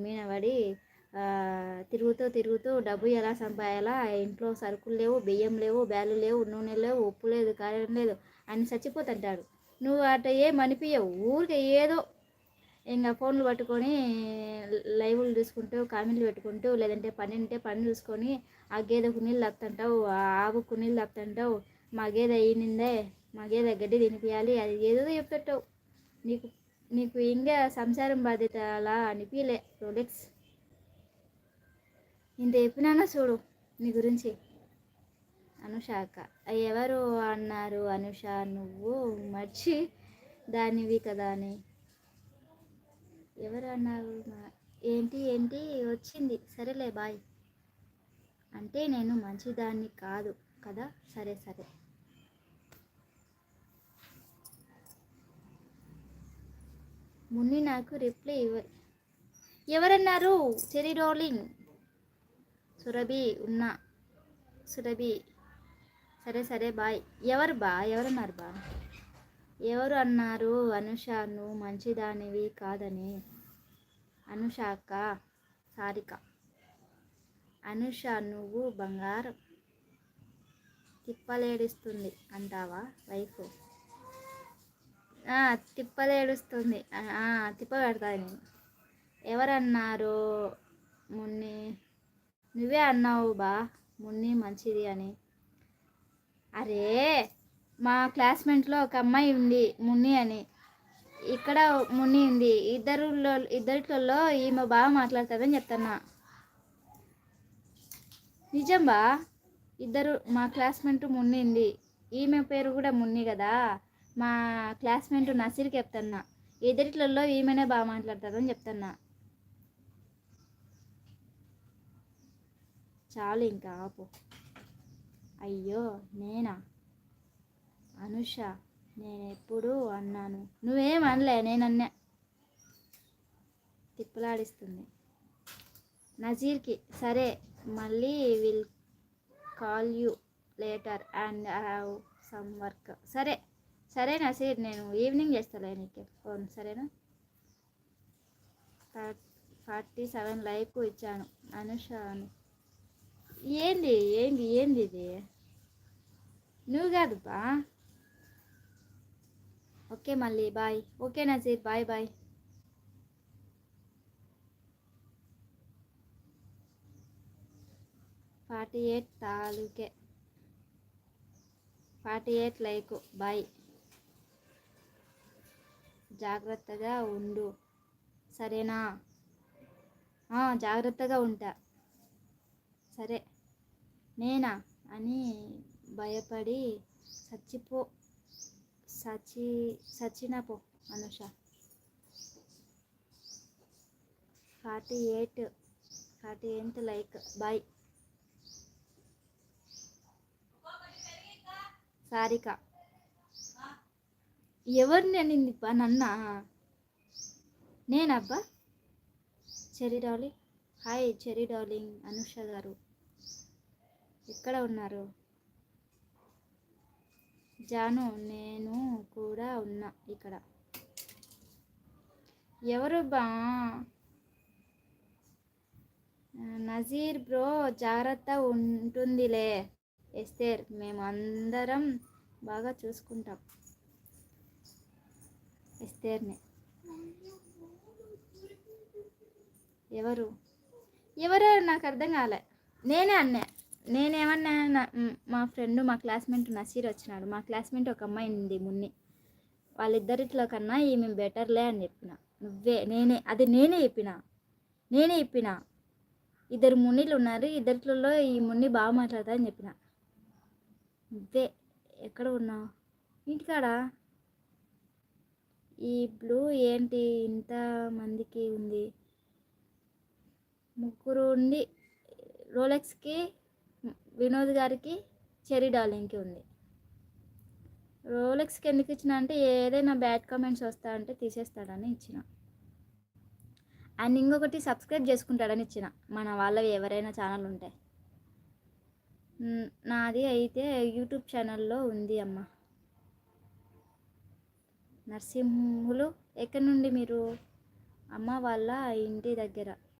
మీద పడి తిరుగుతూ తిరుగుతూ డబ్బు ఎలా సంపాదాలా, ఇంట్లో సరుకులు లేవు, బియ్యం లేవు, బ్యాలు లేవు, నూనె లేవు, ఉప్పు లేదు, కారం లేదు అని చచ్చిపోతుంటాడు. నువ్వు అట ఏమనిపించవు, ఊరికే ఏదో ఇంకా ఫోన్లు పట్టుకొని లైవ్లు చూసుకుంటూ కామెంట్లు పెట్టుకుంటూ, లేదంటే పని ఉంటే పని చూసుకొని ఆ గేదెకు నీళ్ళు తాపుతుంటావు, ఆ ఆవుకు నీళ్ళు తాపుతుంటావు, మా గేదె ఈనిందే, మా గేదె గడ్డి తినిపించాలి, అది ఏదో చెప్తుంటావు. నీకు నీకు ఇంకా సంసారం బాధ్యత అలా అనిపించలే రోలెక్స్. ఇంత చెప్పినానో చూడు నీ గురించి. అనుష అక్క, ఎవరు అన్నారు అనుష నువ్వు మర్చి దానివి కదా అని? ఎవరు అన్నారు? ఏంటి ఏంటి వచ్చింది, సరేలే బాయ్. అంటే నేను మంచిదాన్ని కాదు కదా, సరే సరే. మున్ని నాకు రిప్లై ఎవరన్నారు? చెరీ రోలింగ్ సురభి ఉన్నా, సురభి సరే సరే బాయ్. ఎవరన్నారు బా? ఎవరు అన్నారు అనుష నువ్వు మంచిదానివి కాదని? అనుష అక్క, సారిక. అనుష నువ్వు బంగారం, తిప్పలేడిస్తుంది అంటావా వైఫ్? తిప్పలేడుస్తుంది, తిప్ప పెడతా నేను. ఎవరన్నారు మున్ని? నువ్వే అన్నావు బా మున్ని మంచిది అని. అరే మా క్లాస్మేట్లో ఒక అమ్మాయి ఉంది మున్ని అని, ఇక్కడ మున్ని ఉంది, ఇద్దరిలో ఈమె బాగా మాట్లాడుతుందని చెప్తున్నా. నిజం బా, ఇద్దరు మా క్లాస్మేట్ మున్ని ఉంది, ఈమె పేరు కూడా మున్ని కదా. మా క్లాస్మేట్ నసీర్కి చెప్తున్నా, ఇద్దరిలో ఈమెనే బాగా మాట్లాడుతుందని చెప్తున్నా. చాలు ఇంకా ఆపు. అయ్యో నేనా? అనుష నేనెప్పుడు అన్నాను? నువ్వేం అనలే, నేనన్నా. తిప్పలాడిస్తుంది నజీర్కి. సరే మళ్ళీ will call you later and I have some work. సరే సరే నజీర్, నేను ఈవినింగ్ చేస్తాలే నీకు ఫోన్, సరేనా? 47 లైక్ ఇచ్చాను అనుష అని. ఏంది ఏంది ఏంది ఇది? నువ్వు కాదు బా. ఓకే మళ్ళీ bye. Okay Nazeer, bye bye. తాలూకే 48 లైక్ బాయ్. జాగ్రత్తగా ఉండు సరేనా? జాగ్రత్తగా ఉంటా. సరే. నేనా అని భయపడి చచ్చినపో అనుష. 48 like bye. సారిక. ఎవరిని అనింది బా? నన్నా? నేనబ్బా? Cherry darling, hi cherry darling. Anusha గారు ఎక్కడ ఉన్నారు? జాను నేను కూడా ఉన్నా ఇక్కడ. ఎవరు బా? నజీర్ బ్రో జాగ్రత్త ఉంటుందిలే ఎస్తేర్, మేము అందరం బాగా చూసుకుంటాం ఎస్తేర్ని. ఎవరు నాకు అర్థం కాలే. నేనే అన్నా. నేనేమన్నా? మా ఫ్రెండ్ మా క్లాస్మేట్ నసీర్ వచ్చినాడు. మా క్లాస్మేట్ ఒక అమ్మాయి ఉంది మున్ని, వాళ్ళిద్దరిట్లో కన్నా ఈమె బెటర్లే అని చెప్పిన. నేనే చెప్పిన. ఇద్దరు మున్నిలు ఉన్నారు, ఇద్దరిలో ఈ మున్ని బాగా మాట్లాడతా అని చెప్పిన. నువ్వే ఎక్కడ ఉన్నావు? ఇంటికాడ. ఈ బ్లూ ఏంటి ఇంత మందికి ఉంది? ముగ్గురు ఉంది. రోలెక్స్కి, వినోద్ గారికి, చెరీ డార్లింగ్కి ఉంది. రోలెక్స్కి ఎందుకు ఇచ్చిన అంటే ఏదైనా బ్యాడ్ కామెంట్స్ వస్తా అంటే తీసేస్తాడని ఇచ్చిన. అండ్ ఇంకొకటి సబ్స్క్రైబ్ చేసుకుంటాడని ఇచ్చిన, మన వాళ్ళవి ఎవరైనా ఛానల్ ఉంటే. నాది అయితే యూట్యూబ్ ఛానల్లో ఉంది అమ్మ. నరసింహులు ఎక్కడి నుండి మీరు? అమ్మ వాళ్ళ ఇంటి దగ్గర.